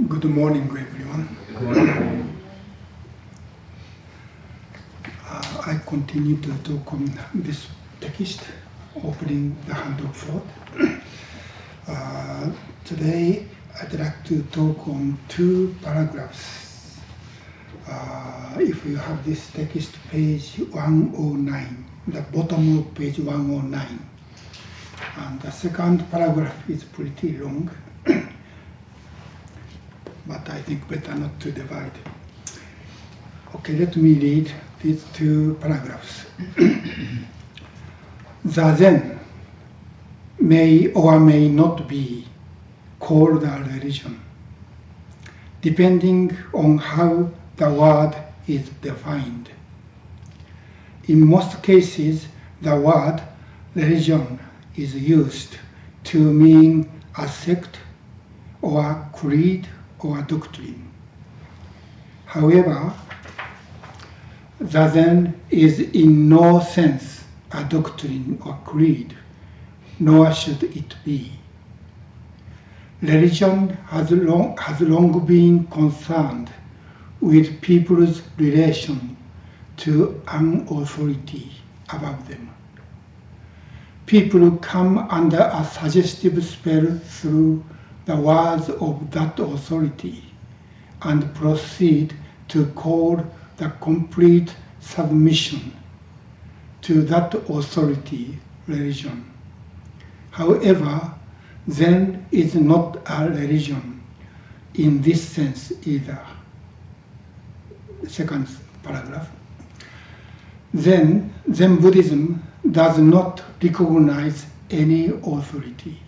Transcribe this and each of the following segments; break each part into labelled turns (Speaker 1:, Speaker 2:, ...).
Speaker 1: Good morning, everyone. I continue to talk on this text, opening the hand of thought. Today, I'd like to talk on two paragraphs. If you have this text, page 109, the bottom of page 109. And the second paragraph is pretty long. But I think better not to divide. Okay, let me read these two paragraphs. Zazen may or may not be called a religion, depending on how the word is defined. In most cases, the word religion is used to mean a sect or creed or doctrine. However, Zazen is in no sense a doctrine or creed, nor should it be. Religion has long been concerned with people's relation to an authority above them. People come under a suggestive spell through the words of that authority and proceed to call the complete submission to that authority religion. However, Zen is not a religion in this sense either. Second paragraph. Zen Buddhism does not recognize any authority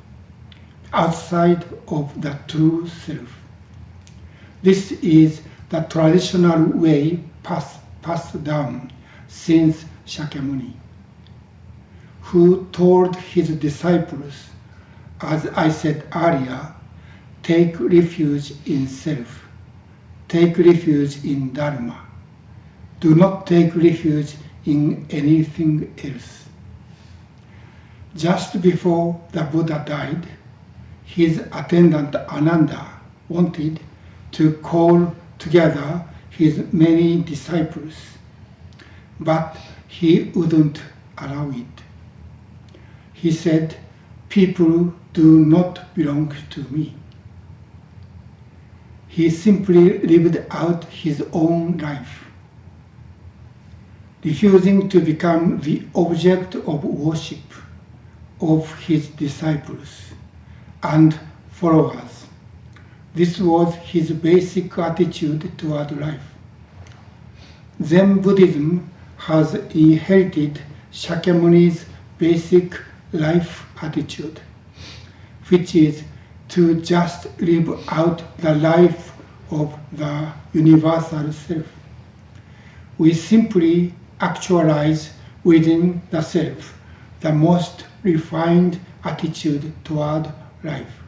Speaker 1: outside of the true self. This is the traditional way passed down since Shakyamuni, who told his disciples, as I said earlier, take refuge in self, take refuge in Dharma. Do not take refuge in anything else. Just before the Buddha died, his attendant Ananda wanted to call together his many disciples, but he wouldn't allow it. He said, people do not belong to me. He simply lived out his own life, refusing to become the object of worship of his disciples and followers. This was his basic attitude toward life. Zen Buddhism has inherited Shakyamuni's basic life attitude, which is to just live out the life of the universal self. We simply actualize within the self the most refined attitude toward life.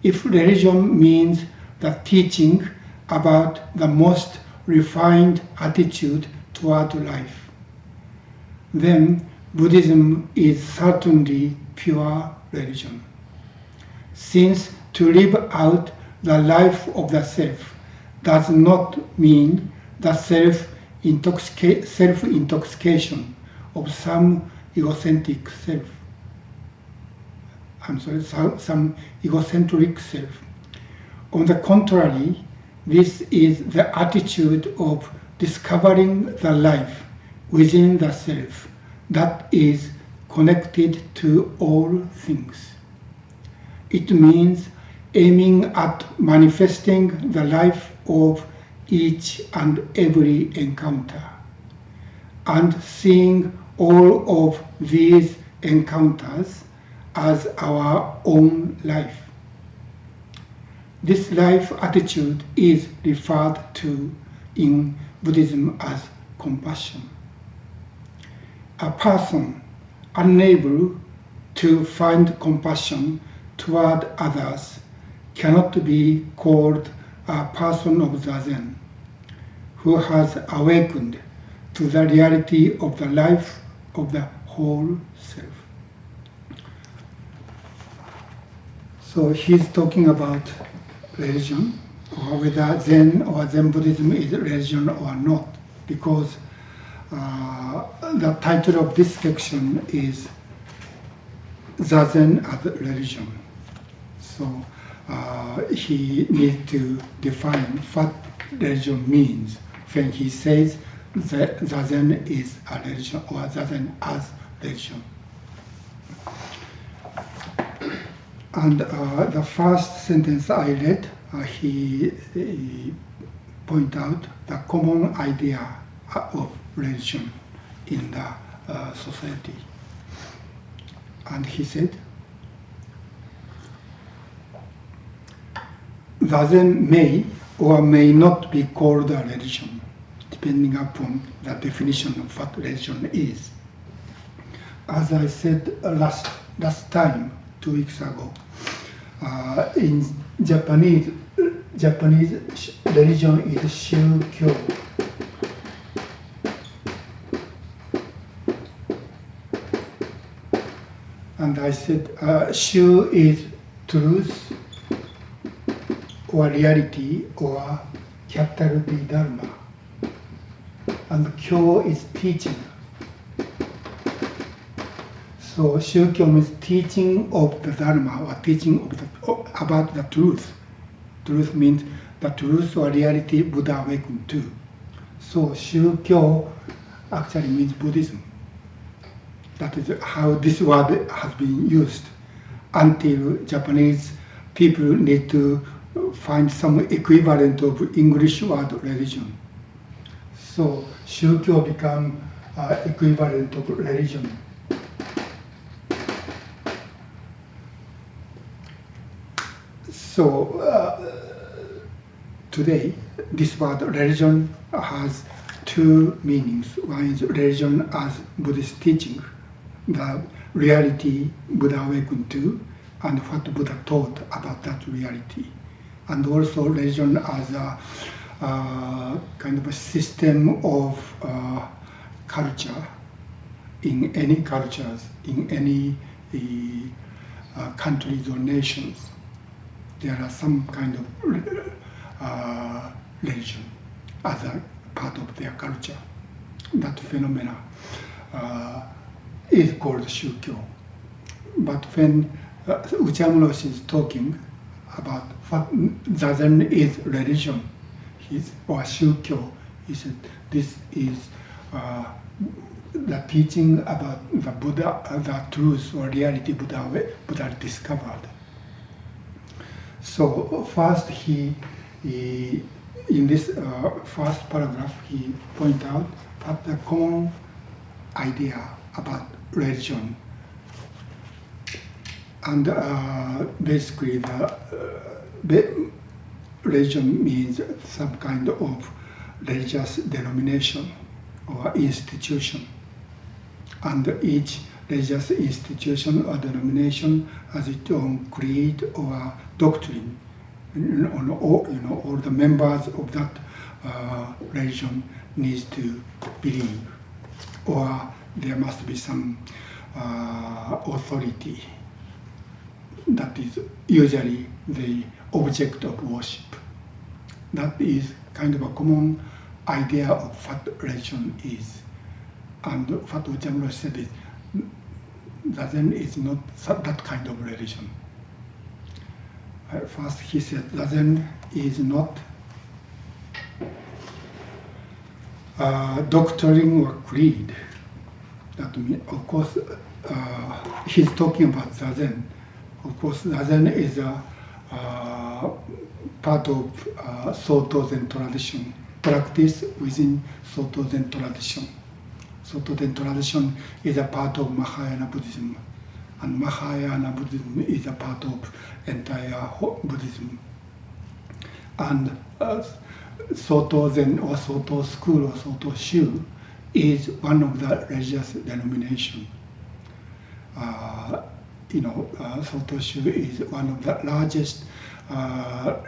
Speaker 1: If religion means the teaching about the most refined attitude toward life, then Buddhism is certainly pure religion. Since to live out the life of the self does not mean the self-intoxication of some egocentric self. Some egocentric self. On the contrary, this is the attitude of discovering the life within the self that is connected to all things. It means aiming at manifesting the life of each and every encounter, and seeing all of these encounters as our own life. This life attitude is referred to in Buddhism as compassion. A person unable to find compassion toward others cannot be called a person of Zazen, who has awakened to the reality of the life of the whole self. So he's talking about religion, or whether Zen or Zen Buddhism is religion or not, because the title of this section is Zazen as religion. So he needs to define what religion means when he says that Zazen is a religion or Zazen as religion. And the first sentence I read, he pointed out the common idea of religion in the society. And he said, Zazen may or may not be called a religion, depending upon the definition of what religion is. As I said last time, 2 weeks ago, in Japanese religion is Shūkyō. And I said, Shu is truth or reality or capital D Dharma. And Kyo is teaching. So Shūkyō means teaching of the Dharma or teaching of about the truth. Truth means the truth or reality Buddha awakened to. So Shūkyō actually means Buddhism. That is how this word has been used until Japanese people need to find some equivalent of English word religion. So Shūkyō become equivalent of religion. So today, this word religion has two meanings. One is religion as Buddhist teaching, the reality Buddha awakened to, and what Buddha taught about that reality. And also religion as a kind of a system of culture in any cultures, in any countries or nations. There are some kind of religion as a part of their culture. That phenomena is called Shūkyō. But when Okumura Roshi is talking about what Zazen is religion, or Shūkyō, he said this is the teaching about the Buddha, the truth or reality Buddha discovered. So first in this first paragraph, he pointed out what the common idea about religion. And basically the religion means some kind of religious denomination or institution. And each religious institution or denomination has its own creed or doctrine. All the members of that religion needs to believe, or there must be some authority that is usually the object of worship. That is kind of a common idea of what religion is. And what Okumura said is, Zazen is not that kind of religion. First he said, Zazen is not doctrine or creed. That means, of course, he's talking about Zazen. Of course, Zazen is a part of Soto Zen tradition, practice within Soto Zen tradition. Soto Zen tradition is a part of Mahayana Buddhism, and Mahayana Buddhism is a part of entire Buddhism. And Soto Zen or Soto school or Soto Shu is one of the religious denominations. Soto Shu is one of the largest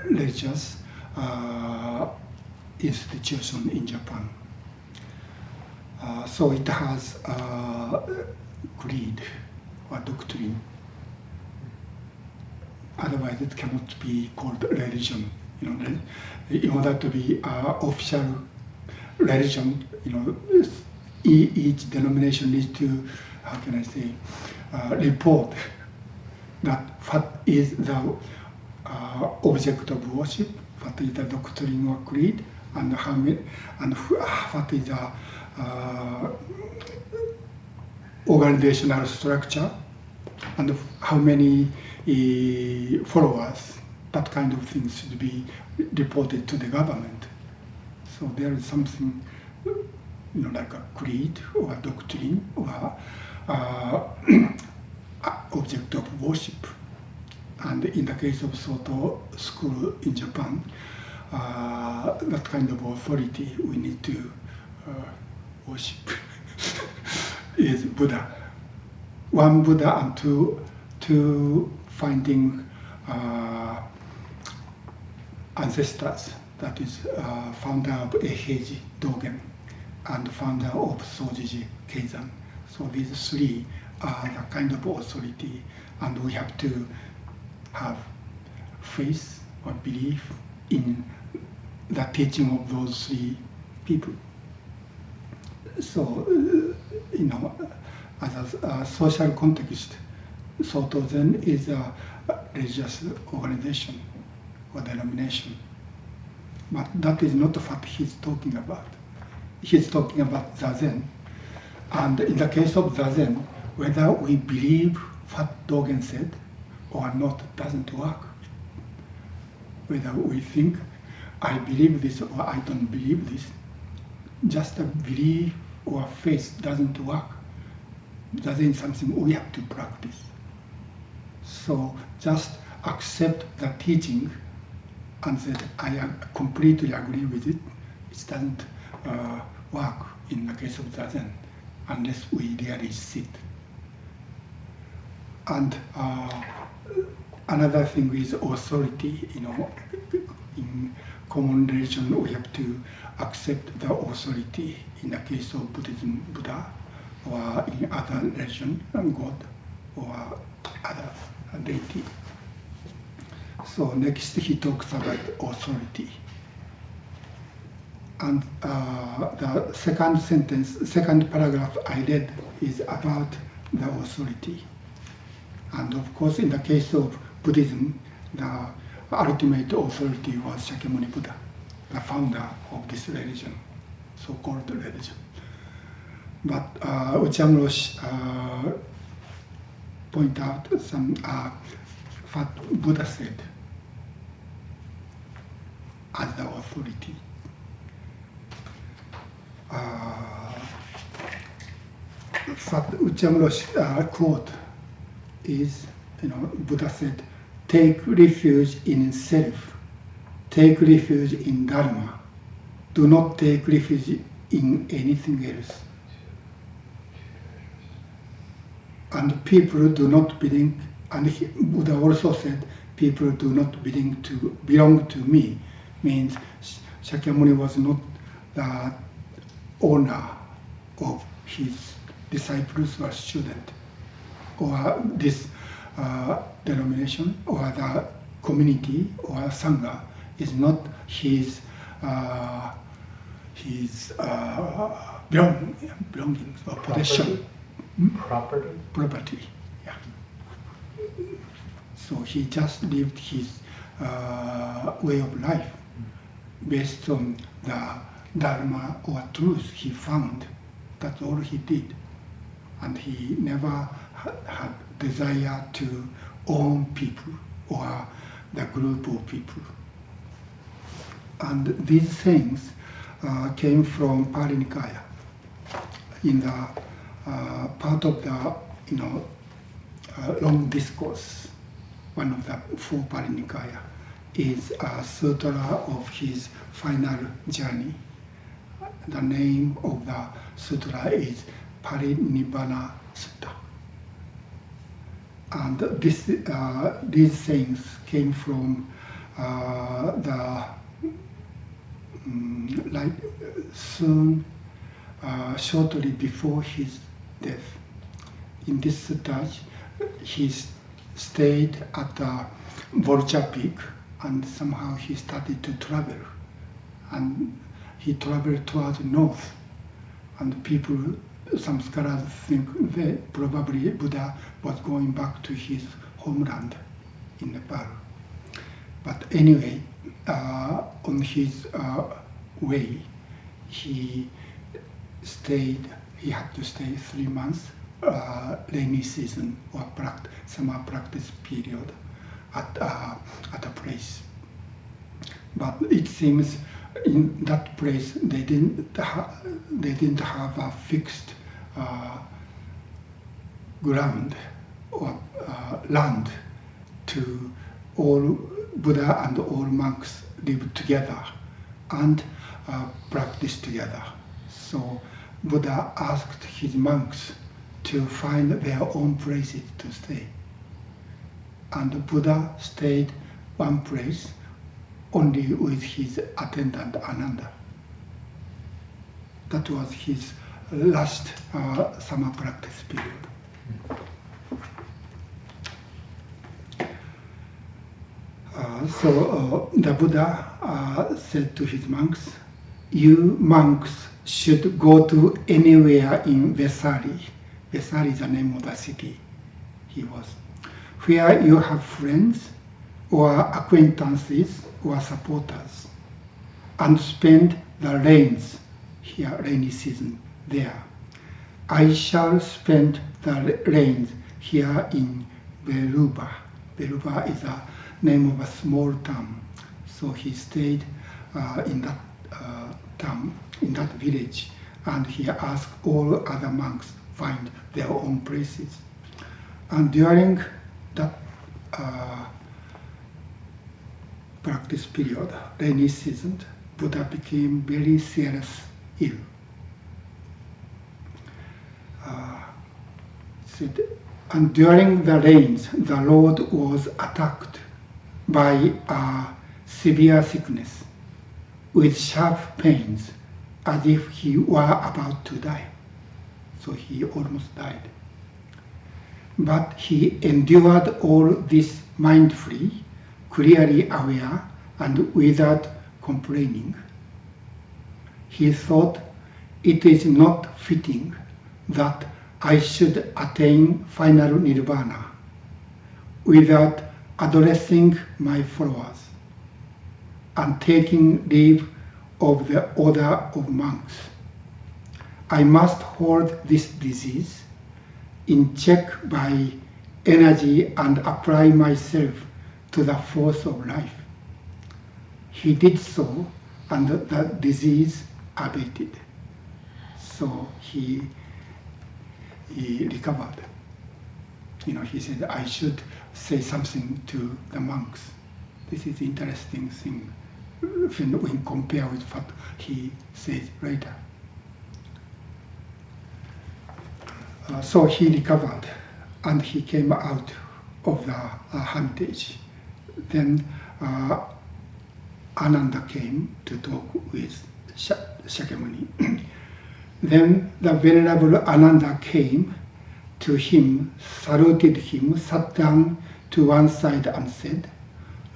Speaker 1: religious institutions in Japan. So it has creed or doctrine. Otherwise, it cannot be called religion. In order to be official religion, each denomination needs to, how can I say, report that what is the object of worship, what is the doctrine or creed, and what is the organizational structure, and how many followers. That kind of things should be reported to the government. So there is something, like a creed or a doctrine or object of worship. And in the case of Soto school in Japan, that kind of authority we need to worship is Buddha. One Buddha and two finding ancestors, that is founder of Eiheiji Dogen and founder of Sojiji Keizan. So these three are the kind of authority, and we have to have faith or belief in the teaching of those three people. So, as a social context, Soto Zen is a religious organization or denomination. But that is not what he's talking about. He's talking about Zazen. And in the case of Zazen, whether we believe what Dogen said or not doesn't work. Whether we think, I believe this or I don't believe this, just a belief or faith doesn't work. Zazen is something we have to practice. So just accept the teaching and say, I completely agree with it. It doesn't work in the case of Zazen unless we really sit. And another thing is authority. In common religion, we have to accept the authority. In the case of Buddhism, Buddha, or in other religion, God, or other deity. So next he talks about authority. And the second paragraph I read is about the authority. And of course, in the case of Buddhism, the ultimate authority was Shakyamuni Buddha, the founder of this religion, so-called religion. But Okumura Roshi point out some what Buddha said as the authority. What Okumura Roshi quote is, Buddha said, take refuge in self, take refuge in Dharma, do not take refuge in anything else. And people do not belong, and Buddha also said, people do not belong to me, means Shakyamuni was not the owner of his disciples or student, or this denomination, or the community, or Sangha is not his belongings or possession. Property, yeah. So he just lived his way of life based on the Dharma or truth he found. That's all he did. And he never had desire to own people or the group of people. And these things came from Pali Nikaya. In the part of the long discourse, one of the four Pali Nikaya is a sutra of his final journey. The name of the sutra is Parinibbana Sutta. And these things came from shortly before his death. In this sutta, he stayed at Vulture Peak, and somehow he started to travel. And he traveled towards north. And people, some scholars think that probably Buddha was going back to his homeland in Nepal. But anyway, on his way, he had to stay 3 months, rainy season or summer practice period at a place. But it seems in that place they didn't have a fixed ground or land to all Buddha and all monks live together and practice together. So Buddha asked his monks to find their own places to stay. And Buddha stayed one place only with his attendant Ananda. That was his last summer practice period. So the Buddha said to his monks, "You monks should go to anywhere in Vesali." Vesali is the name of the city he was. "Where you have friends or acquaintances or supporters, and spend the rains here, rainy season, there. I shall spend the rains here in Veruba." Veruba is a name of a small town. So he stayed in that town, in that village, and he asked all other monks find their own places. And during that practice period, rainy season, Buddha became very serious ill. And during the rains, the Lord was attacked by a severe sickness with sharp pains, as if he were about to die. So he almost died. But he endured all this mindfully, clearly aware, and without complaining. He thought, "It is not fitting that I should attain final nirvana without addressing my followers and taking leave of the order of monks. I must hold this disease in check by energy and apply myself to the force of life." He did so, and the disease abated. So he recovered. He said, "I should say something to the monks." This is an interesting thing when compared with what he says later. So he recovered, and he came out of the hermitage. Then Ananda came to talk with Shakyamuni. Then the Venerable Ananda came to him, saluted him, sat down to one side and said,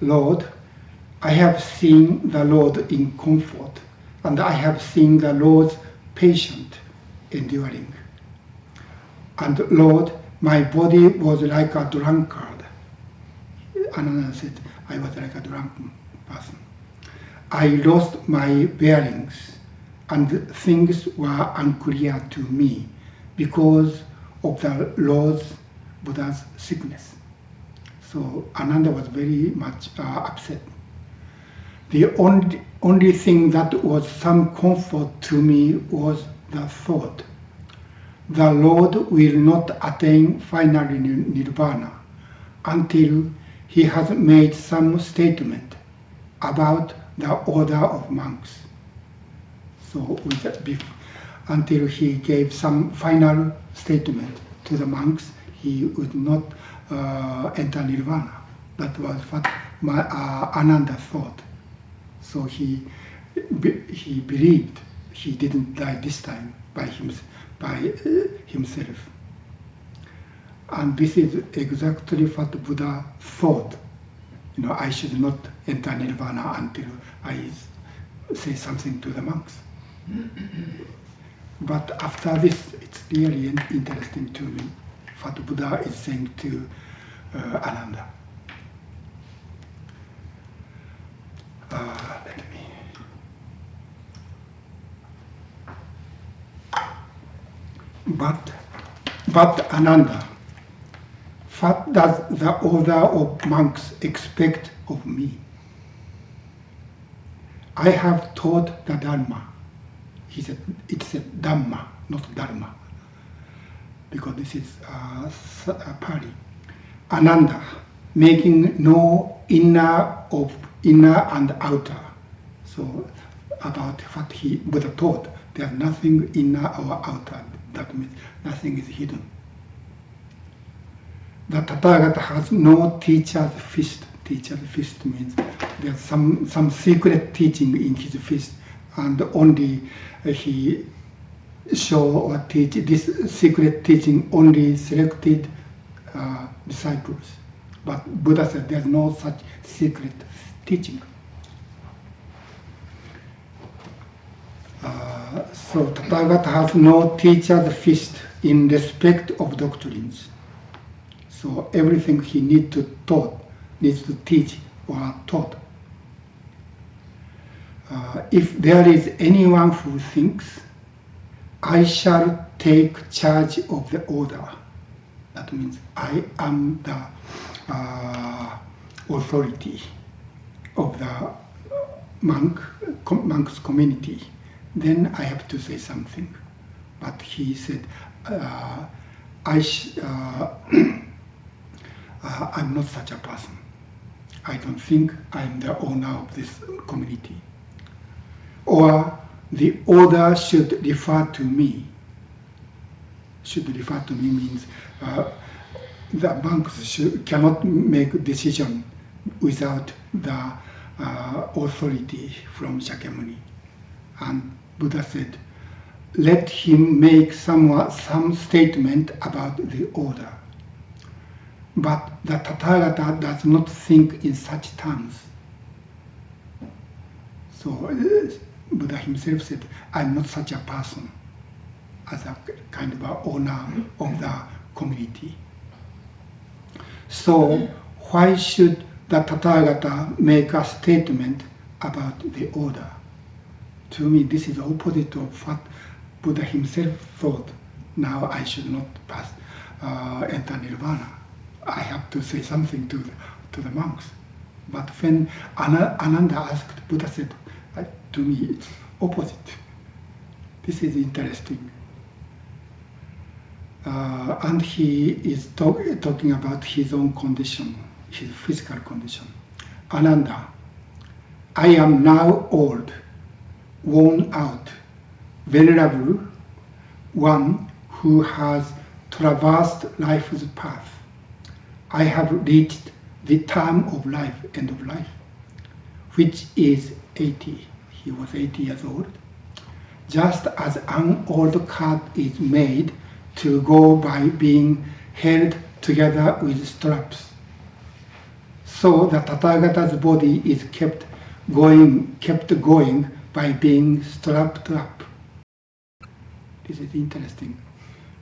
Speaker 1: "Lord, I have seen the Lord in comfort, and I have seen the Lord's patient enduring. And Lord, my body was like a drunkard." Ananda said, "I was like a drunken person. I lost my bearings, and things were unclear to me because of the Lord's Buddha's sickness." So Ananda was very much upset. "The only thing that was some comfort to me was the thought, the Lord will not attain final nirvana until he has made some statement about the order of monks. So until he gave some final statement to the monks, he would not enter nirvana." That was what Ananda thought. So he believed he didn't die this time by himself. And this is exactly what Buddha thought. I should not enter nirvana until I say something to the monks. But after this, it's really interesting to me what Buddha is saying to Ananda. Let me. But Ananda, what does the order of monks expect of me? I have taught the Dharma. He said, it's a Dhamma, not Dharma, because this is Pali. Ananda, making no inner and outer. So about what Buddha taught, there's nothing inner or outer. That means nothing is hidden. The Tathagata has no teacher's fist. Teacher's fist means there's some secret teaching in his fist, and only he show or teach this secret teaching only selected disciples. But Buddha said there's no such secret teaching. So Tathagata has no teacher's fist in respect of doctrines. So everything he needs to teach or taught. If there is anyone who thinks, I shall take charge of the order, that means I am the authority of the monks community, then I have to say something. But he said, I'm not such a person. I don't think I'm the owner of this community. Or the order should refer to me. Should refer to me means the monks cannot make a decision without the authority from Shakyamuni. And Buddha said, let him make some statement about the order. But the Tathagata does not think in such terms. So Buddha himself said, I'm not such a person as a kind of a owner of the community. So why should the Tathagata make a statement about the order? To me, this is the opposite of what Buddha himself thought. Now I should not enter nirvana. I have to say something to the monks. But when Ananda asked, Buddha said, to me, it's opposite. This is interesting. And he is talking about his own condition, his physical condition. Ananda, I am now old, worn out, venerable, one who has traversed life's path. I have reached the term of life, end of life, which is 80. He was 80 years old. Just as an old cart is made to go by being held together with straps, so the Tathagata's body is kept going by being strapped up. This is interesting.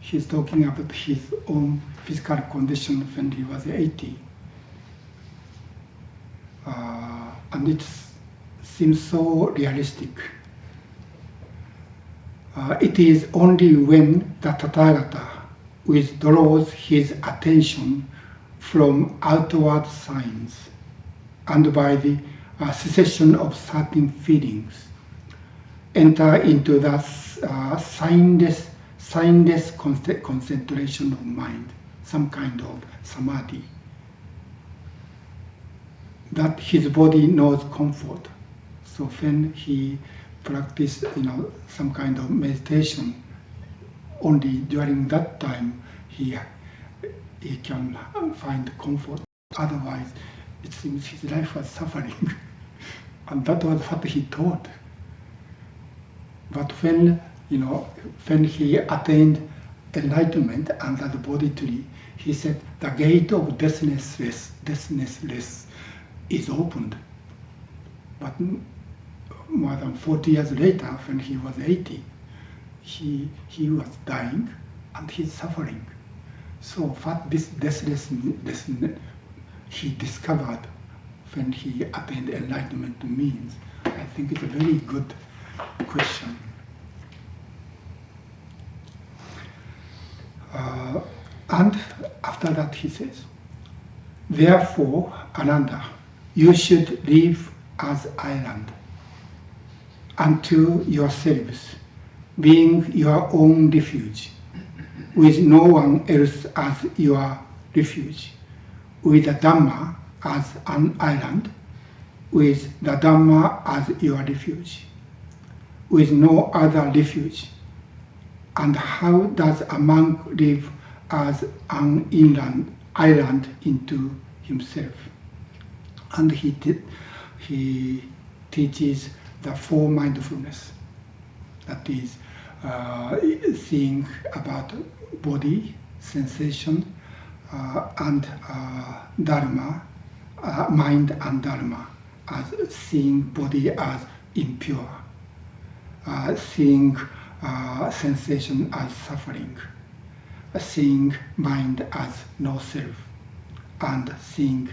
Speaker 1: He's talking about his own physical condition when he was 80. And it seems so realistic. It is only when the Tathagata withdraws his attention from outward signs and by the cessation of certain feelings, enter into the signless concentration of mind, some kind of samadhi, that his body knows comfort. So when he practiced, some kind of meditation, only during that time he can find comfort. Otherwise, it seems his life was suffering, and that was what he taught. But when he attained enlightenment under the Bodhi tree, he said, the gate of deathlessness is opened. But more than 40 years later, when he was 80, he was dying and he's suffering. So what this deathlessness he discovered when he attained enlightenment means, I think it's a very good question. And after that he says, therefore, Ananda, you should live as island unto yourselves, being your own refuge, with no one else as your refuge, with the Dhamma as an island, with the Dhamma as your refuge, with no other refuge. And how does a monk live as an island into himself? And he teaches the four mindfulness, that is, seeing about body, sensation, and dharma, mind and dharma, as seeing body as impure, seeing sensation as suffering, seeing mind as no self, and seeing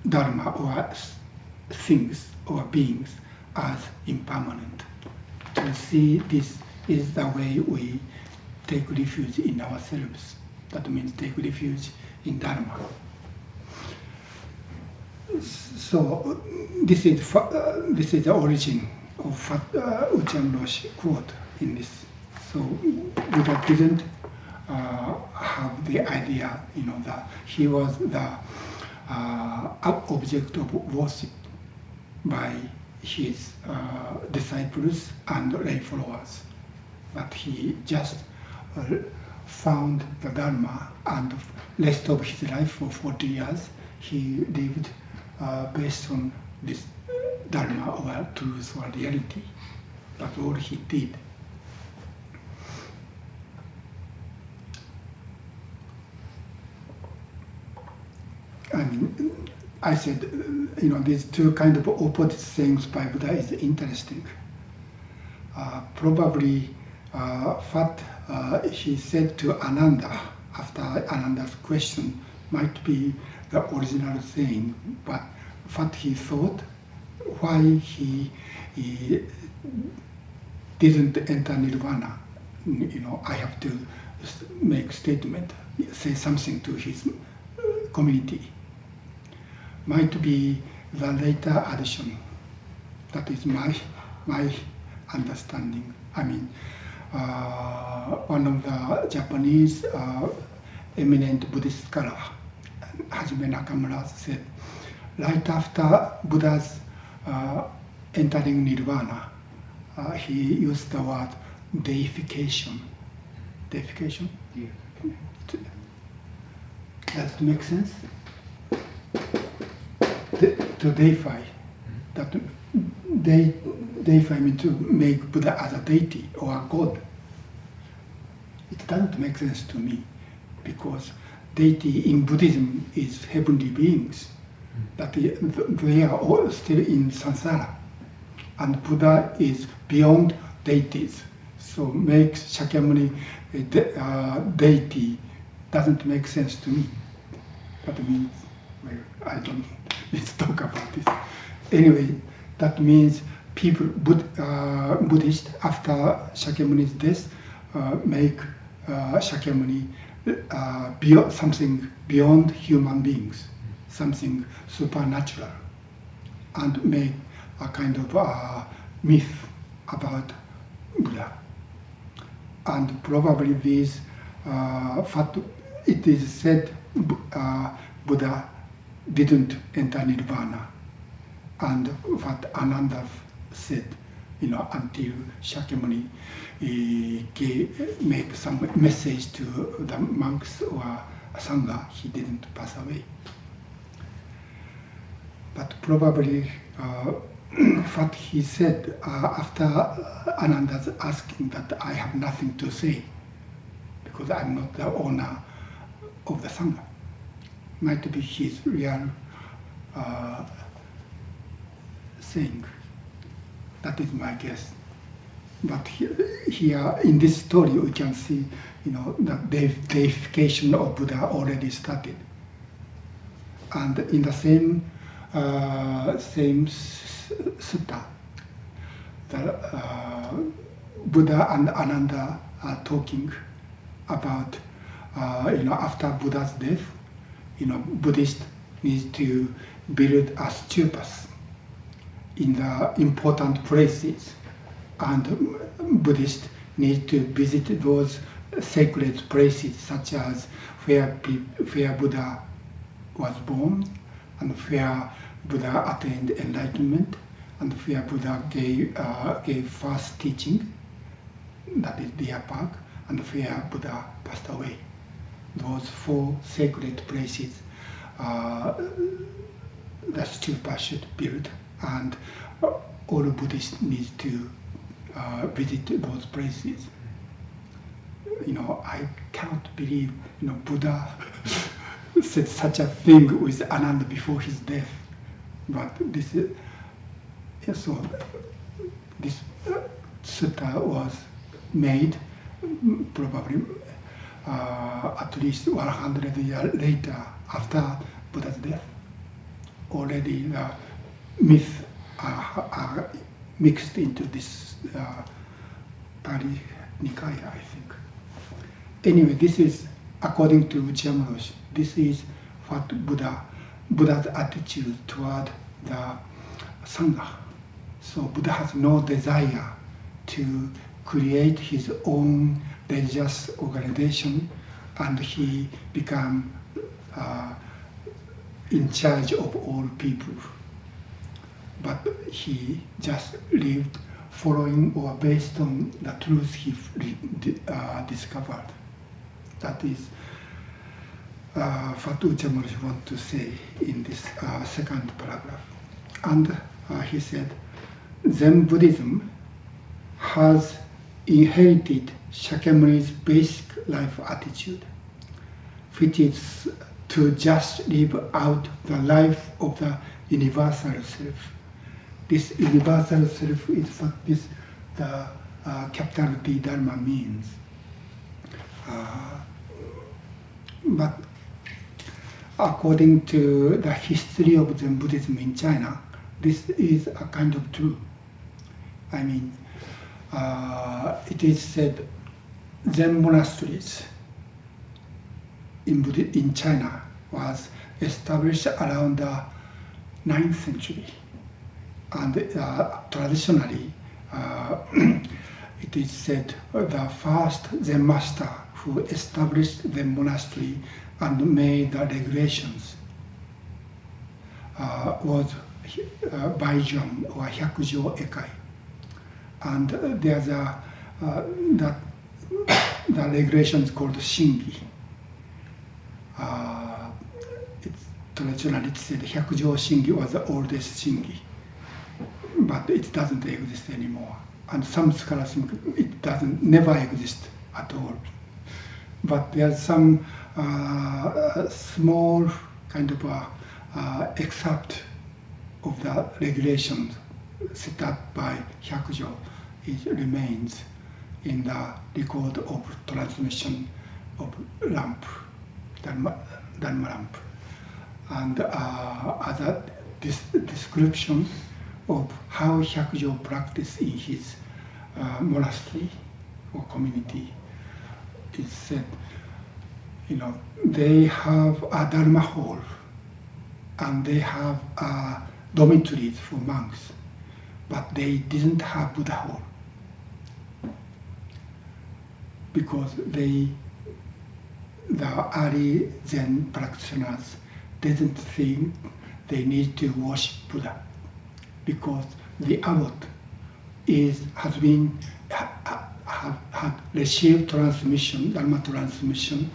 Speaker 1: dharma or things or beings as impermanent. To see this is the way we take refuge in ourselves. That means take refuge in dharma. So this is the origin of what Okumura Roshi quote in this. So Buddha didn't have the idea, that he was the object of worship by his disciples and lay followers, but he just found the Dharma, and rest of his life for 40 years he lived based on this Dharma or truth or reality. That's all he did. And I said, these two kind of opposite things by Buddha is interesting. Probably what he said to Ananda after Ananda's question might be the original thing, but what he thought, why he didn't enter nirvana, I have to make statement, say something to his community. Might be the later addition. That is my understanding. I mean, one of the Japanese eminent Buddhist scholar, Hajime Nakamura, said, right after Buddha's entering nirvana, he used the word deification. Deification? Yeah. Does it make sense? To deify. That deify means to make Buddha as a deity or a god. It doesn't make sense to me, because deity in Buddhism is heavenly beings, that they are all still in samsara, and Buddha is beyond deities. So makes Shakyamuni a deity doesn't make sense to me. That means, well, I don't know. Let's talk about this. Anyway, that means people, Buddhists, after Shakyamuni's death, make Shakyamuni something beyond human beings, something supernatural, and make a kind of myth about Buddha. And probably this, it is said, Buddha didn't enter nirvana, and what Ananda said, until Shakyamuni make some message to the monks or sangha, he didn't pass away. But probably what he said after Ananda's asking that I have nothing to say, because I'm not the owner of the Sangha. Might be his real saying. That is my guess. But here in this story, we can see, that the deification of Buddha already started. And in the same sutta, the Buddha and Ananda are talking about, after Buddha's death, Buddhists need to build a stupas in the important places, and Buddhists need to visit those sacred places, such as where Buddha was born, and where Buddha attained enlightenment, and where Buddha gave first teaching, that is Deer Park, and where Buddha passed away. Those 4 sacred places, the stupa should build, and all Buddhists need to visit those places. I cannot believe, Buddha said such a thing with Ananda before his death. But this is, so this sutta was made probably at least 100 years later after Buddha's death. Already the myths are mixed into this Pali Nikaya, I think. Anyway, this is, according to Okumura Roshi, this is what Buddha's attitude toward the Sangha. So Buddha has no desire to create his own religious organization, and he become in charge of all people. But he just lived following or based on the truth he discovered. That is what Okumura Roshi wants to say in this second paragraph. And he said, Zen Buddhism has inherited Shakyamuni's basic life attitude, which is to just live out the life of the universal self. This universal self is what the capital D Dharma means. But according to the history of Zen Buddhism in China, this is a kind of true. I mean, it is said Zen monasteries in China was established around the 9th century. And traditionally, it is said the first Zen master who established the monastery and made the regulations was Baijian or Hyakujo Ekai. And there's the regulations called Shingi. Traditionally it said Hyakujo Shingi was the oldest Shingi, but it doesn't exist anymore. And some scholars think it never exist at all. But there's some small kind of excerpt of the regulations set up by Hyakujo. It remains in the record of transmission of lamp, Dharma lamp. And other description of how Hyakujo practiced in his monastery or community is said, they have a Dharma hall and they have dormitories for monks, but they didn't have Buddha hall because the early Zen practitioners didn't think they need to worship Buddha because the abbot had received transmission, Dharma transmission,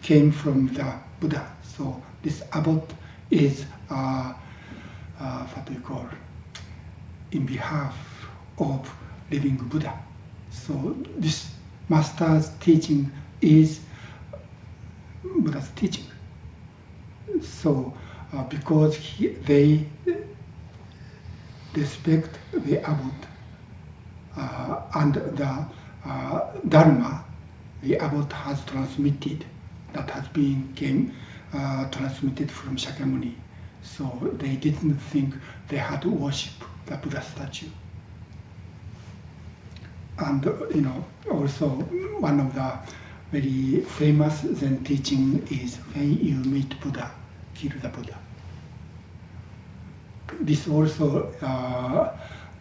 Speaker 1: came from the Buddha. So this abbot is what do you call, in behalf of living Buddha. So this master's teaching is Buddha's teaching. So because they respect the abbot and the Dharma the abbot has transmitted, that has been transmitted from Shakyamuni. So they didn't think they had to worship the Buddha statue. And also one of the very famous Zen teaching is when you meet Buddha, kill the Buddha. This also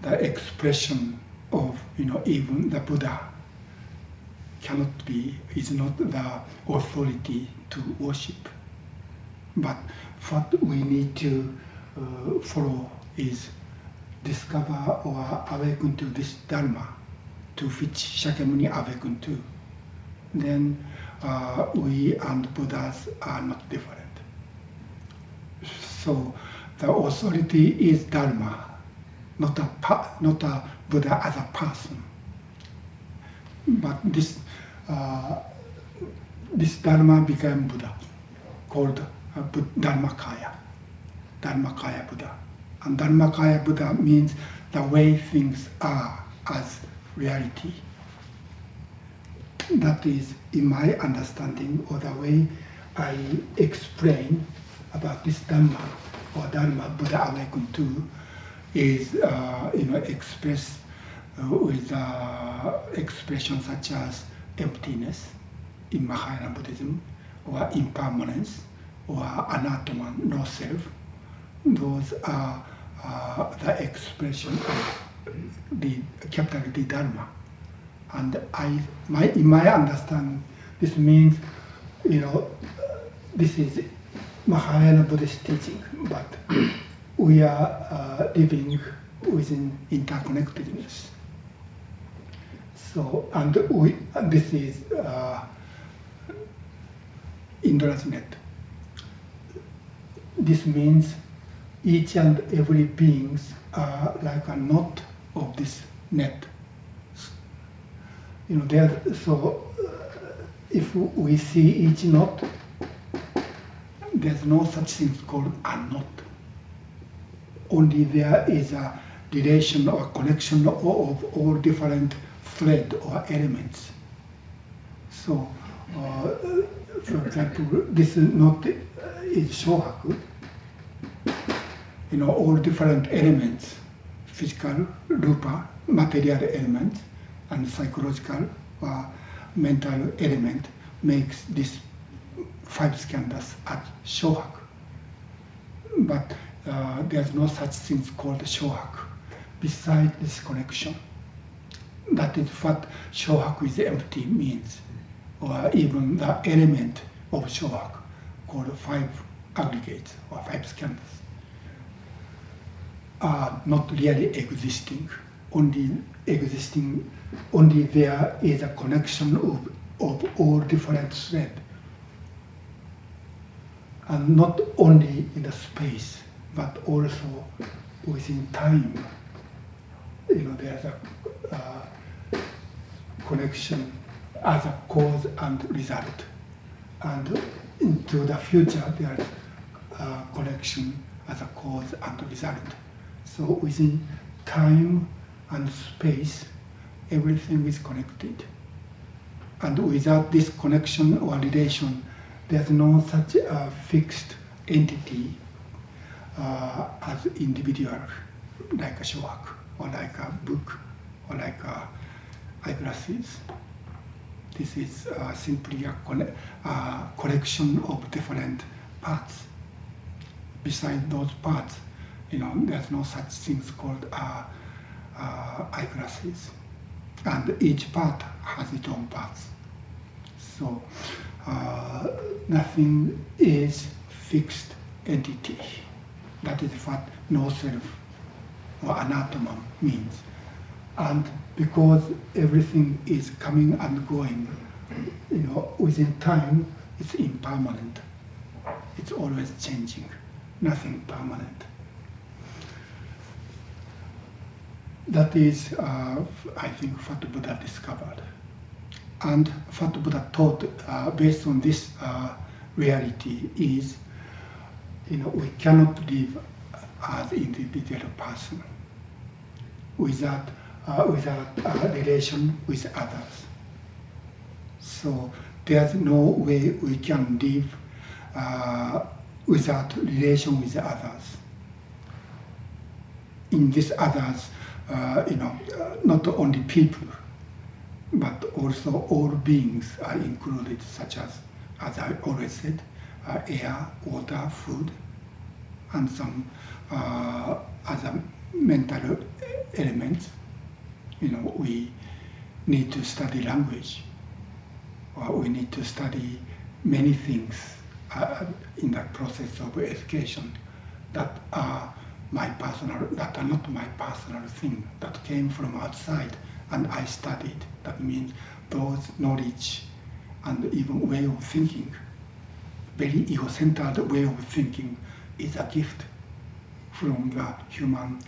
Speaker 1: the expression of even the Buddha is not the authority to worship. But what we need to follow is discover or awaken to this Dharma, to which Shakyamuni awakened to. Then we and Buddhas are not different. So the authority is Dharma, not a Buddha as a person. But this Dharma became Buddha, called Dharmakaya Buddha. And Dharmakaya Buddha means the way things are as reality. That is, in my understanding, or the way I explain about this Dharma, or Dharma Buddha awakened to, is expressed with expressions such as emptiness in Mahayana Buddhism, or impermanence, or anatman, no self. Those are the expression of the capital D Dharma. And in my understanding, this means, this is Mahayana Buddhist teaching, but we are living within interconnectedness. So, and this is Indra's net. This means each and every beings are like a knot of this net. So if we see each knot, there's no such thing called a knot. Only there is a relation or connection of all different thread or elements. So, for example, this knot is shohaku. All different elements, physical, rupa, material elements, and psychological or mental element makes this 5 skandhas at shohaku. But there's no such thing called shohaku beside this connection. That is what shohaku is empty means, or even the element of shohaku called 5 aggregates or 5 skandhas are not really existing. Only there is a connection of all different threads. And not only in the space, but also within time. There's a connection as a cause and result. And into the future, there's a connection as a cause and result. So within time and space, everything is connected. And without this connection or relation, there's no such a fixed entity as individual, like a shohaku, or like a book, or like eyeglasses. This is simply a collection of different parts. Besides those parts, there's no such things called eyeglasses. And each part has its own parts. So nothing is fixed entity. That is what no self or anatman means. And because everything is coming and going, within time, it's impermanent. It's always changing, nothing permanent. That is, I think, what Buddha discovered. And what Buddha taught based on this reality is, we cannot live as individual person without a relation with others. So there's no way we can live without relation with others. In this others, not only people, but also all beings are included, such as I always said, air, water, food, and some other mental elements. We need to study language, or we need to study many things in the process of education that are not my personal thing, that came from outside and I studied. That means those knowledge and even way of thinking, very ego-centered way of thinking, is a gift from the human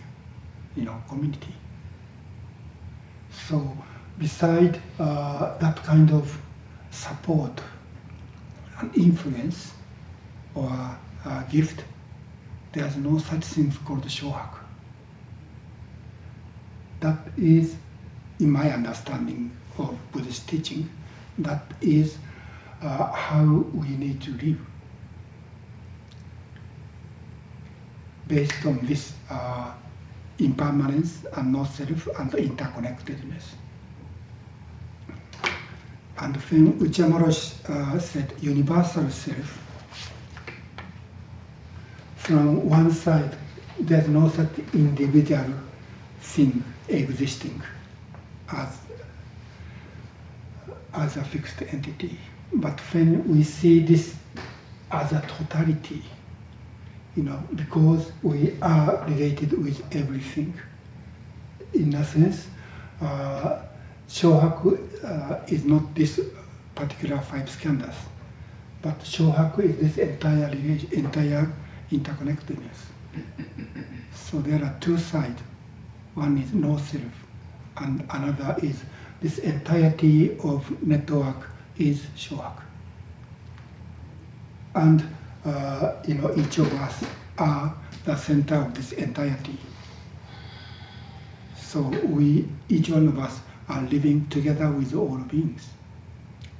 Speaker 1: community. So beside that kind of support and influence or gift, there's no such thing called shohaku. That is, in my understanding of Buddhist teaching, that is how we need to live, based on this impermanence and no-self and interconnectedness. And when Okumura Roshi said universal self, from one side, there's no such individual thing existing as a fixed entity. But when we see this as a totality, because we are related with everything, in a sense, shohaku is not this particular 5 skandhas, but shohaku is this entire interconnectedness. So there are 2 sides. One is no self, and another is this entirety of network is shohaku. And each of us are the center of this entirety. So each one of us are living together with all beings,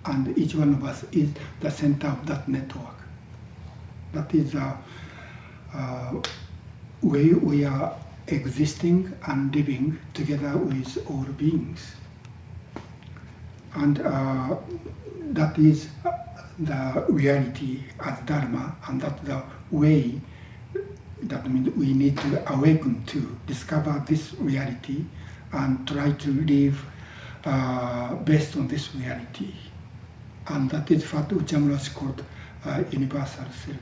Speaker 1: and each one of us is the center of that network. That is the way we are existing and living together with all beings. And that is the reality as Dharma, and that's the way that means we need to awaken to discover this reality and try to live based on this reality. And that is what Okumura Roshi called universal self.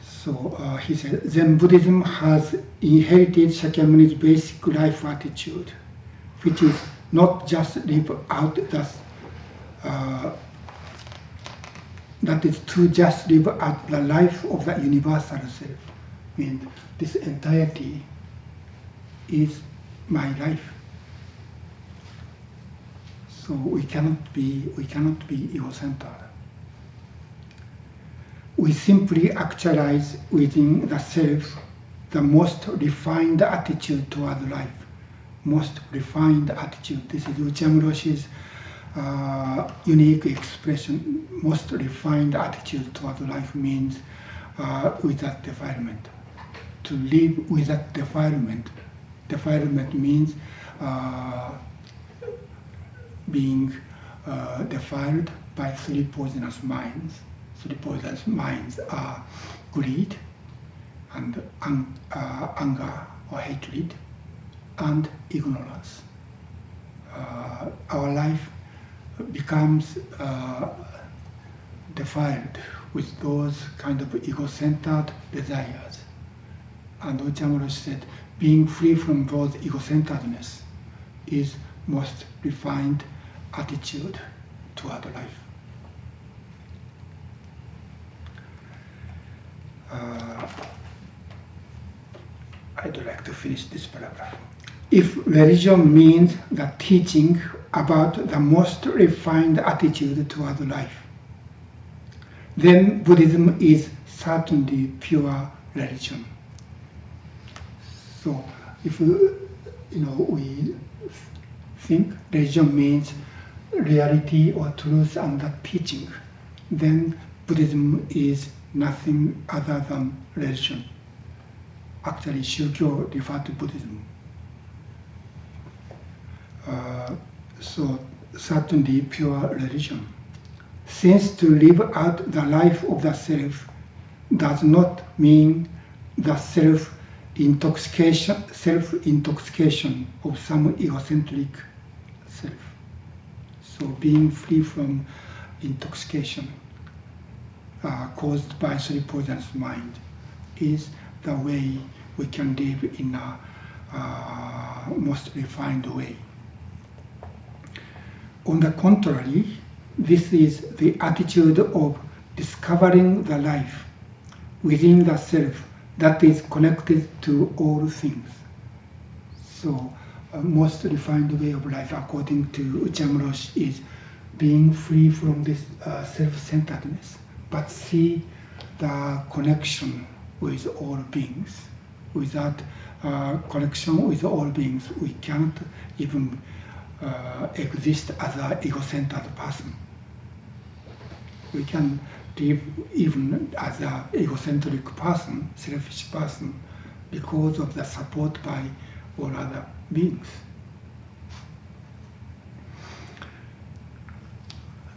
Speaker 1: So he said, Zen Buddhism has inherited Shakyamuni's basic life attitude, which is not just live out that is to just live out the life of the universal self. I mean, this entirety is my life. So we cannot be ego-centered. We simply actualize within the self the most refined attitude toward life. Most refined attitude. This is Okumura Roshi's unique expression. Most refined attitude toward life means without defilement. To live without defilement. Defilement means being defiled by 3 poisonous minds. 3 poisonous minds are greed, and anger or hatred, and ignorance. Our life becomes defiled with those kind of ego-centered desires. And Okumura Roshi said, being free from those ego-centeredness is most refined attitude toward life. I'd like to finish this paragraph. If religion means the teaching about the most refined attitude toward life, then Buddhism is certainly pure religion. So if we think religion means reality or truth and the teaching, then Buddhism is nothing other than religion. Actually, Shukyo refers to Buddhism. So certainly pure religion. Since to live out the life of the self does not mean the self-intoxication of some egocentric self. So being free from intoxication caused by three poisons mind is the way we can live in a most refined way. On the contrary, this is the attitude of discovering the life within the self that is connected to all things. So, most refined way of life, according to Okumura Roshi, is being free from this self-centeredness, but see the connection with all beings. Without connection with all beings, we cannot even exist as an ego-centered person. We can live even as an egocentric person, selfish person, because of the support by all other beings.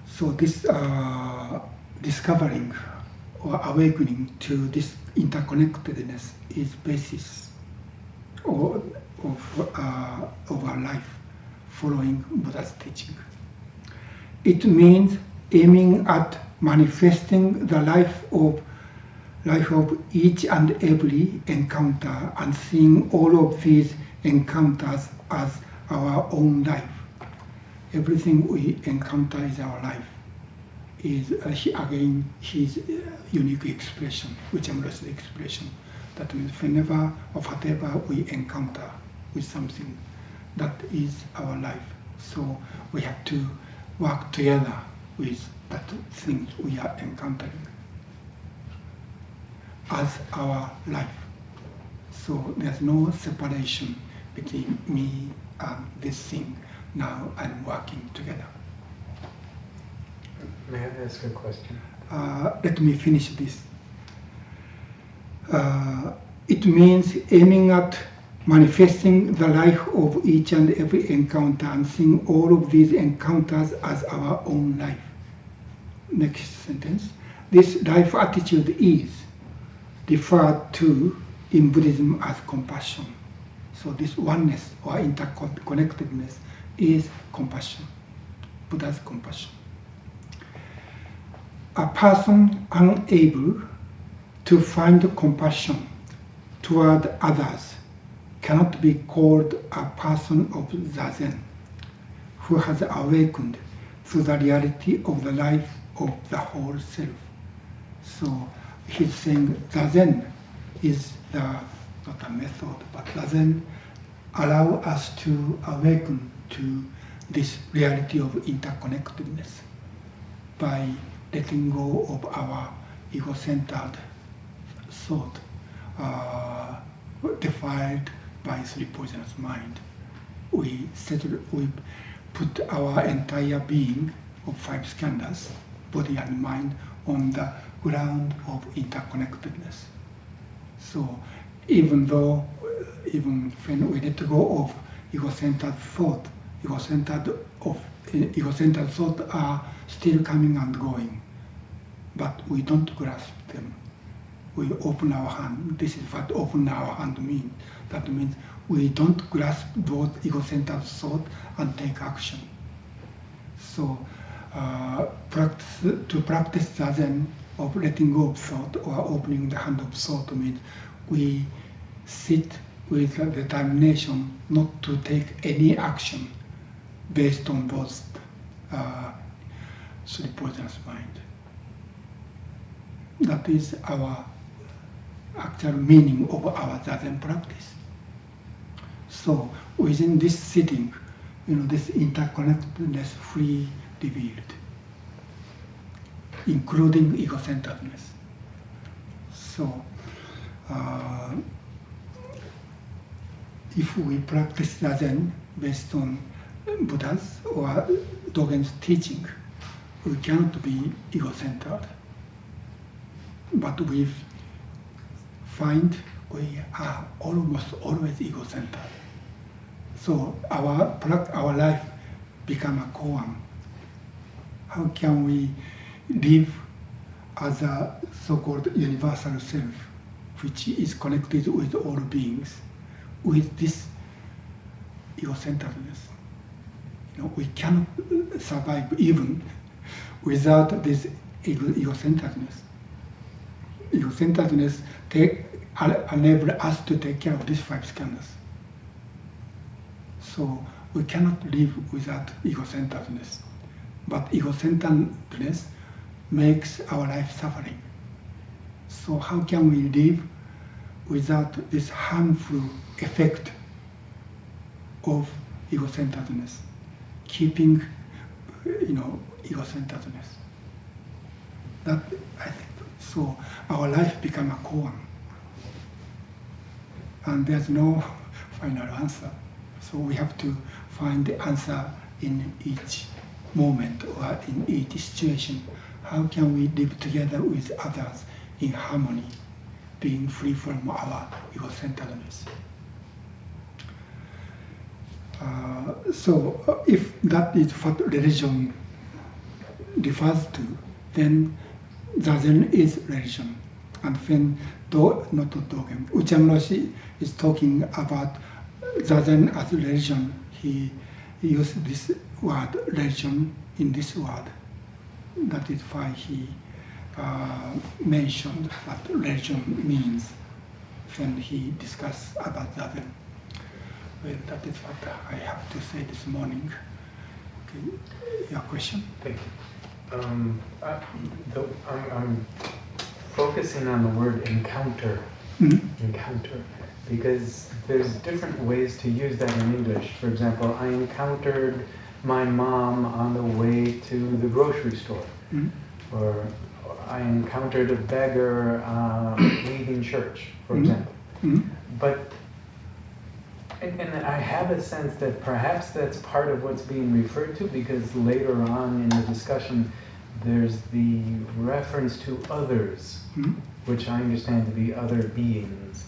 Speaker 1: So this discovering or awakening to this interconnectedness is basis of our life following Buddha's teaching. It means aiming at manifesting the life of each and every encounter and seeing all of these encounters as our own life. Everything we encounter is our life. Is again his unique expression, Okumura's expression. That means whenever or whatever we encounter with something, that is our life. So we have to work together with that thing we are encountering as our life. So there's no separation between me and this thing. Now I'm working together.
Speaker 2: May I ask a question?
Speaker 1: Let me finish this. It means aiming at manifesting the life of each and every encounter and seeing all of these encounters as our own life. Next sentence. This life attitude is referred to in Buddhism as compassion. So this oneness or interconnectedness is compassion, Buddha's compassion. A person unable to find compassion toward others cannot be called a person of Zazen, who has awakened to the reality of the life of the whole self. So he's saying Zazen is not a method, but Zazen allow us to awaken to this reality of interconnectedness by letting go of our ego-centered thought, defiled by three poisonous mind. We put our entire being of five skandhas, body and mind, on the ground of interconnectedness. So even when we let go of ego-centered thought, ego-centered thoughts are still coming and going, but we don't grasp them. We open our hand. This is what open our hand means. That means we don't grasp those ego-centered thoughts and take action. So to practice Zazen of letting go of thought or opening the hand of thought means we sit with the determination not to take any action based on those three poisonous mind. That is our actual meaning of our Zazen practice. So within this sitting, this interconnectedness free revealed, including ego-centeredness. So, if we practice Zazen based on Buddha's or Dogen's teaching, we cannot be ego-centered. But we find we are almost always ego-centered. So our life become a koan. How can we live as a so-called universal self, which is connected with all beings, with this ego-centeredness? We cannot survive even without this ego-centeredness. Ego-centeredness enable us to take care of these 5 skandhas. So we cannot live without ego-centeredness. But ego-centeredness makes our life suffering. So how can we live without this harmful effect of ego-centeredness, keeping, ego-centeredness? That, I think, so our life become a koan. And there's no final answer. So we have to find the answer in each moment or in each situation. How can we live together with others in harmony, being free from our ego-centeredness? So if that is what religion refers to, then Zazen is religion. And when not Dogen, Okumura Roshi is talking about Zazen as religion, he used this word religion in this word. That is why he mentioned what religion means when he discussed about Zazen. Well, that is what I have to say this morning. Okay. Your question?
Speaker 2: Thank you. I'm focusing on the word encounter. Encounter. Because there's different ways to use that in English. For example, I encountered my mom on the way to the grocery store. Or I encountered a beggar leaving church, for example. But and I have a sense that perhaps that's part of what's being referred to, because later on in the discussion there's the reference to others, which I understand to be other beings.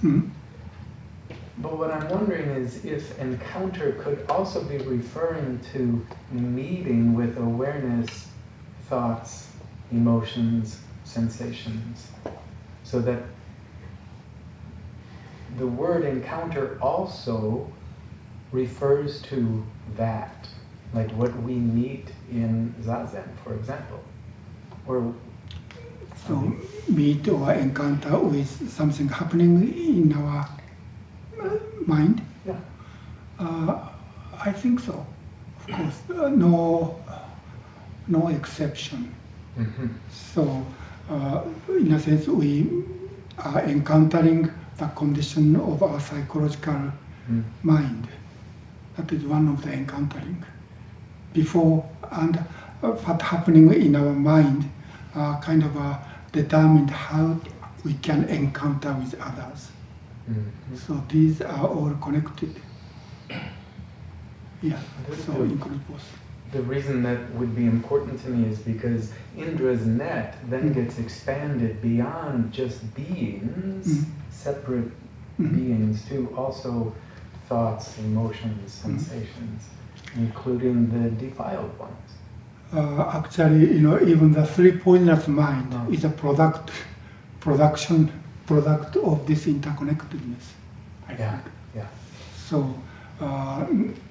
Speaker 2: But what I'm wondering is if encounter could also be referring to meeting with awareness, thoughts, emotions, sensations, so that the word encounter also refers to that, like what we meet in Zazen, for example. Or
Speaker 1: so meet or encounter with something happening in our mind?
Speaker 2: Yeah.
Speaker 1: I think so. Of course, no exception. So, in a sense, we are encountering the condition of our psychological mind. That is one of the encountering. Before and what happening in our mind kind of determined how we can encounter with others. So these are all connected. Yeah, so include both.
Speaker 2: The reason that would be important to me is because Indra's net then gets expanded beyond just beings, separate beings, to also thoughts, emotions, sensations, including the defiled ones.
Speaker 1: Actually, even the 3 poisonous mind is a product of this interconnectedness, I think.
Speaker 2: Yeah.
Speaker 1: So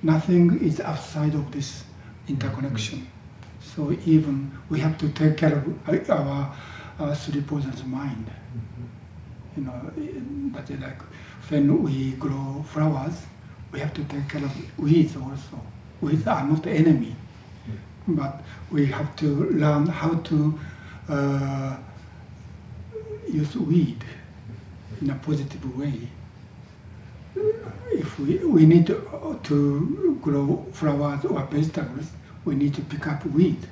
Speaker 1: nothing is outside of this interconnection. So even we have to take care of our 3 poisonous mind. That is like when we grow flowers, we have to take care of weeds also. Weeds are not the enemy, but we have to learn how to use weed in a positive way. If we need to grow flowers or vegetables, we need to pick up weeds.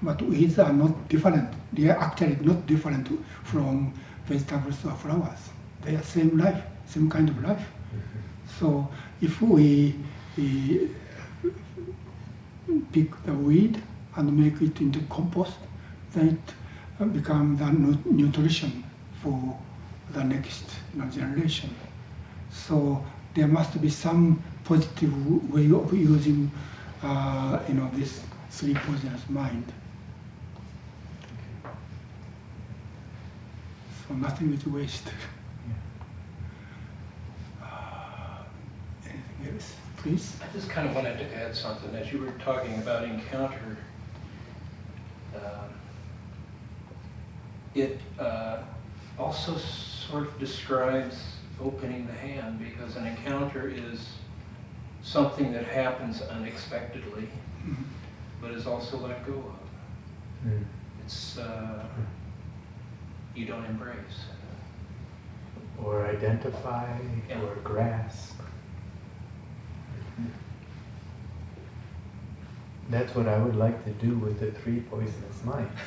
Speaker 1: But weeds are not different. They are actually not different from vegetables or flowers. They are same life, same kind of life. So if we pick the weed and make it into compost, then it becomes the nutrition for the next generation. So there must be some positive way of using this three poisonous mind. So nothing is waste. Anything else, please?
Speaker 3: I just kind of wanted to add something. As you were talking about encounter, it also sort of describes opening the hand, because an encounter is something that happens unexpectedly, but is also let go of. It's you don't embrace.
Speaker 2: Or identify, or grasp. That's what I would like to do with the three poisonous minds.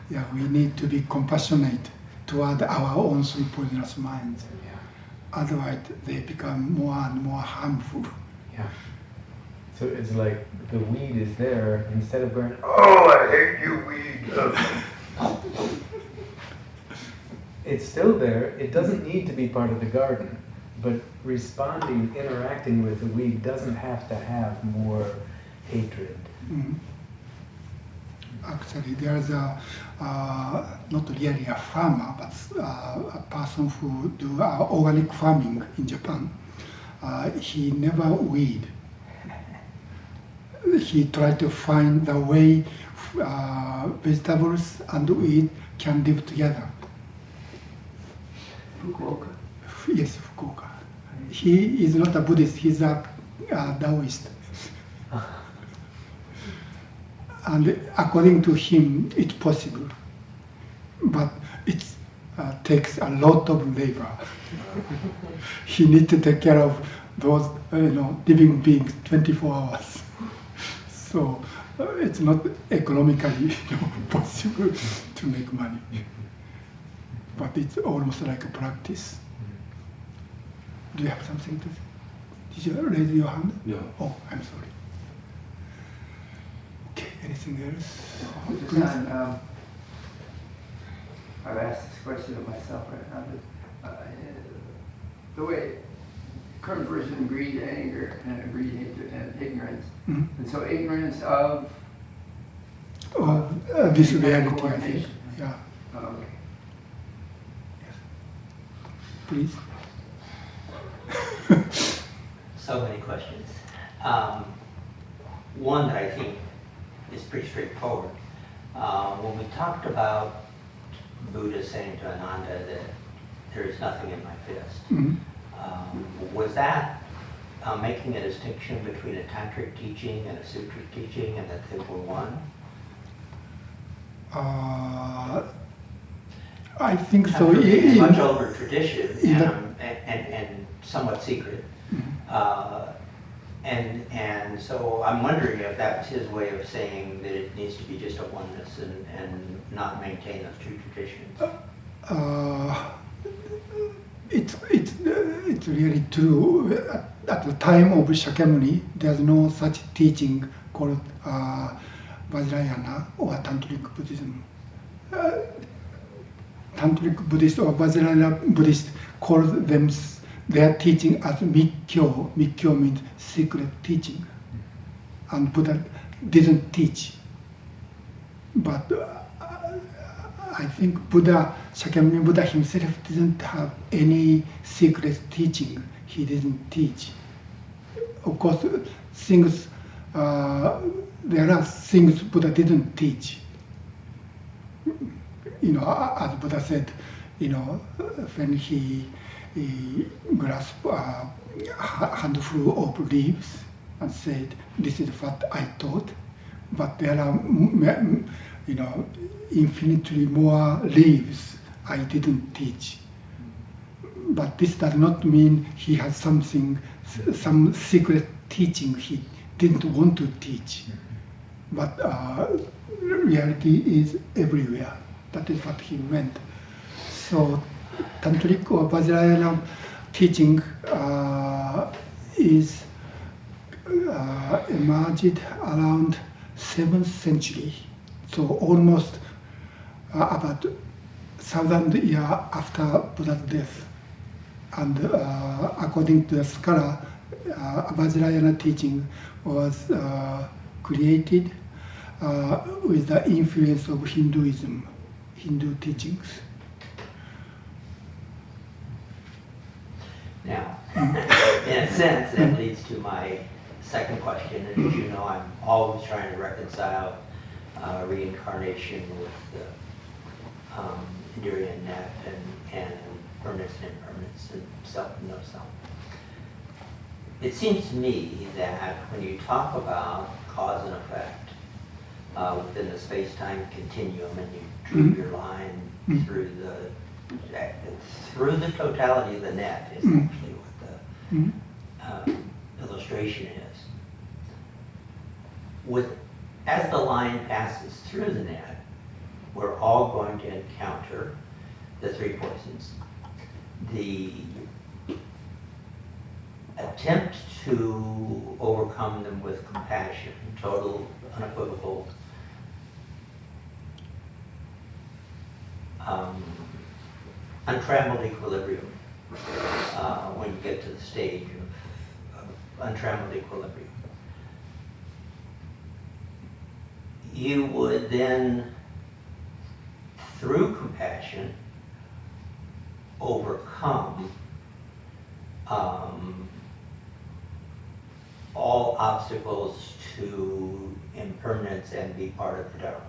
Speaker 1: Yeah, we need to be compassionate toward our own three poisonous minds.
Speaker 2: Yeah.
Speaker 1: Otherwise, they become more and more harmful.
Speaker 2: Yeah. So it's like the weed is there, instead of going, oh, I hate you, weed. It's still there. It doesn't need to be part of the garden. But responding, interacting with the weed doesn't have to have more hatred.
Speaker 1: Mm-hmm. Actually, there's not really a farmer, but a person who do organic farming in Japan. He never weed. He tried to find the way vegetables and weed can live together.
Speaker 2: Fukuoka?
Speaker 1: Yes, Fukuoka. He is not a Buddhist, he's a Taoist. And according to him, it's possible. But it takes a lot of labor. He needs to take care of those living beings 24 hours. So it's not economically possible to make money. But it's almost like a practice. Do you have something to say? Did you raise your hand?
Speaker 4: No.
Speaker 1: Oh, I'm sorry. Okay, anything else?
Speaker 5: Just on, I've asked this question of myself right now, but the way current version greed, anger, greed, hatred, and ignorance.
Speaker 1: Mm-hmm.
Speaker 5: And so ignorance of
Speaker 1: this reality, I think.
Speaker 5: coordination.
Speaker 1: Yeah.
Speaker 5: Oh, okay.
Speaker 1: Yes. Please.
Speaker 6: So many questions. One that I think is pretty straightforward. When we talked about Buddha saying to Ananda that there is nothing in my fist,
Speaker 1: Mm-hmm.
Speaker 6: Was that making a distinction between a tantric teaching and a sutric teaching, and that they were one?
Speaker 1: I think so.
Speaker 6: Tantra is a much older tradition and somewhat secret.
Speaker 1: Mm-hmm.
Speaker 6: And so I'm wondering if that's his way of saying that it needs to be just a oneness and not maintain those two traditions.
Speaker 1: It's really true. At the time of Shakyamuni, there's no such teaching called Vajrayana or Tantric Buddhism. Tantric Buddhist or Vajrayana Buddhist call them their teaching as Mikkyo. Mikkyo means secret teaching, and Buddha didn't teach. But I think Shakyamuni Buddha himself didn't have any secret teaching. He didn't teach. Of course, things there are things Buddha didn't teach. As Buddha said, when he grasped a handful of leaves and said, "This is what I taught," but there are, infinitely more leaves I didn't teach. but this does not mean he has something, some secret teaching he didn't want to teach. But reality is everywhere. That is what he meant. So Tantric or Vajrayana teaching is emerged around 7th century. So almost about 1,000 years after Buddha's death. And according to the scholar, Vajrayana teaching was created with the influence of Hinduism, Hindu teachings.
Speaker 6: Now, in a sense, that leads to my second question. And as you know, I'm always trying to reconcile reincarnation with the Indiriya net and permanence and impermanence and self and no self. It seems to me that when you talk about cause and effect within the space-time continuum, and you drew your line through the totality of the net, is actually what the illustration is. As the line passes through the net, we're all going to encounter the three poisons. The attempt to overcome them with compassion, total, unequivocal untrammeled equilibrium, when you get to the stage of untrammeled equilibrium. You would then, through compassion, overcome all obstacles to impermanence and be part of the Dharma.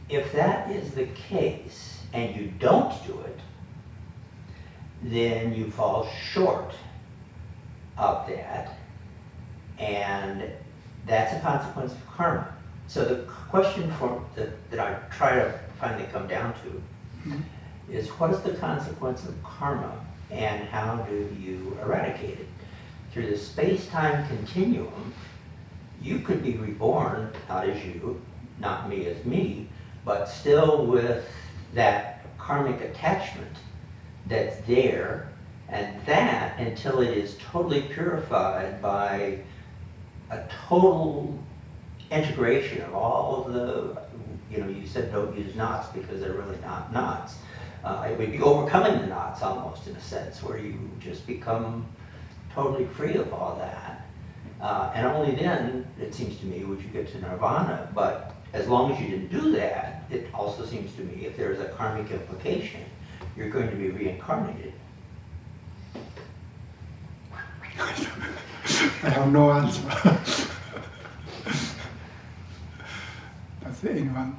Speaker 6: If that is the case, and you don't do it, then you fall short of that, and that's a consequence of karma. So the question that I try to finally come down to is, what is the consequence of karma, and how do you eradicate it? Through the space-time continuum, you could be reborn, not as you, not me as me, but still with that karmic attachment that's there, and that, until it is totally purified by a total integration of all of the, you said don't use knots because they're really not knots. It would be overcoming the knots almost, in a sense, where you just become totally free of all that. And only then, it seems to me, would you get to nirvana. But as long as you didn't do that, it also seems to me, if there's a karmic implication, you're going to be reincarnated.
Speaker 1: I have no answer. Does anyone?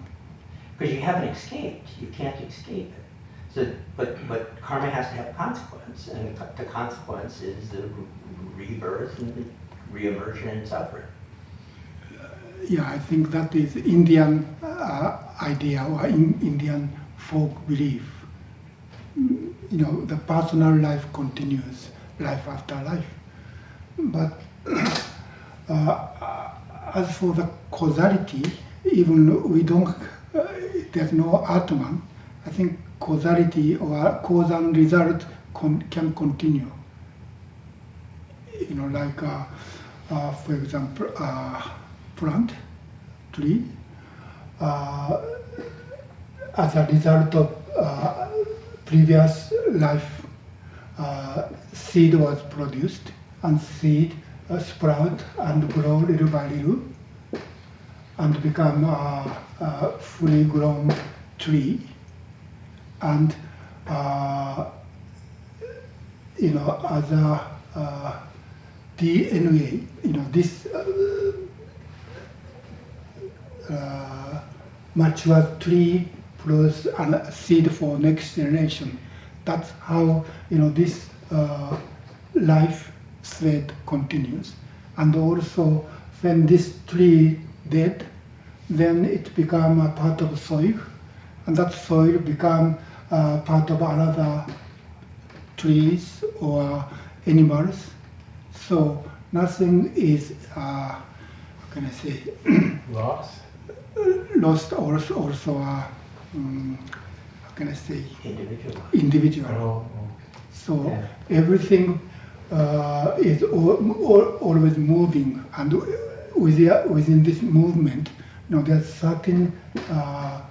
Speaker 6: Because you haven't escaped. You can't escape it. So, but karma has to have consequence, and the consequence is the rebirth and the reemersion and suffering.
Speaker 1: Yeah, I think that is Indian idea or Indian folk belief. The personal life continues, life after life. But as for the causality, even we don't, there's no Atman. I think causality or cause and result can continue. Like for example, plant, tree, as a result of previous life, seed was produced, and seed sprout and grow little by little, and become a fully grown tree. And as a DNA, this mature tree plus a seed for next generation. That's how this life thread continues. And also, when this tree dead, then it become a part of soil, and that soil become part of another trees or animals. So nothing is, how can I say,
Speaker 2: Lost?
Speaker 1: lost, also how can I say, individual.
Speaker 2: Oh,
Speaker 1: So
Speaker 2: yeah.
Speaker 1: everything is always moving, and within this movement, there's certain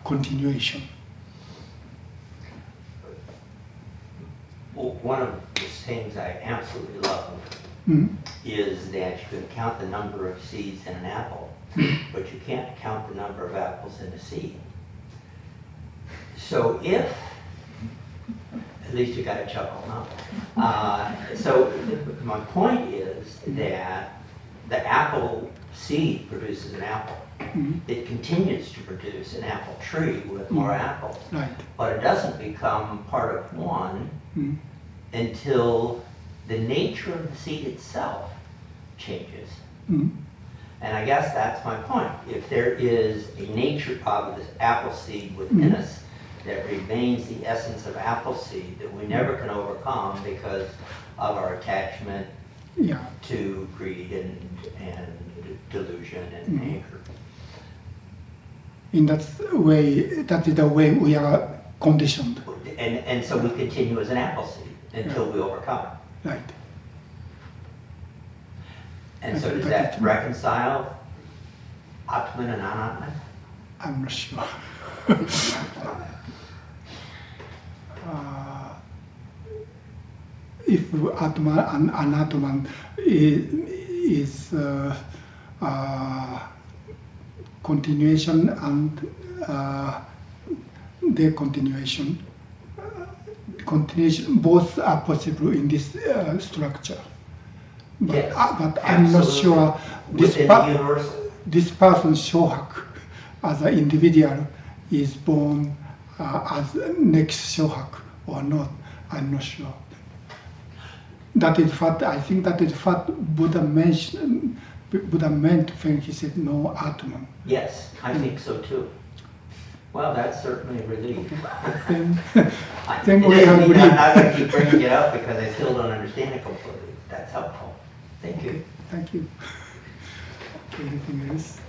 Speaker 1: continuation.
Speaker 6: Well, one of the things I absolutely love is that you can count the number of seeds in an apple, but you can't count the number of apples in a seed. So if, at least you got a chuckle, huh? So my point is that the apple seed produces an apple. It continues to produce an apple tree with more apples,
Speaker 1: Right.
Speaker 6: but it doesn't become part of one until the nature of the seed itself changes. And I guess that's my point. If there is a nature of this apple seed within us that remains the essence of apple seed that we never can overcome because of our attachment to greed and delusion and anger.
Speaker 1: In that way, that is the way we are conditioned.
Speaker 6: And so we continue as an apple seed until we overcome it.
Speaker 1: Right.
Speaker 6: And so does that reconcile Atman and Anatman?
Speaker 1: I'm not sure. If Atman and Anatman is continuation and their continuation, both are possible in this structure. But,
Speaker 6: Yes,
Speaker 1: but I'm not sure
Speaker 6: within the universal.
Speaker 1: This person Shohak as an individual is born as next Shohak or not. I'm not sure. That is what I think. That is what Buddha mentioned. Buddha meant when he said no Atman.
Speaker 6: Yes, I think so too. Well, that's certainly a relief.
Speaker 1: Then we agree.
Speaker 6: I'm not going to keep bringing it up because I still don't understand it completely. That's helpful. Thank you.
Speaker 1: Thank you. Anything else?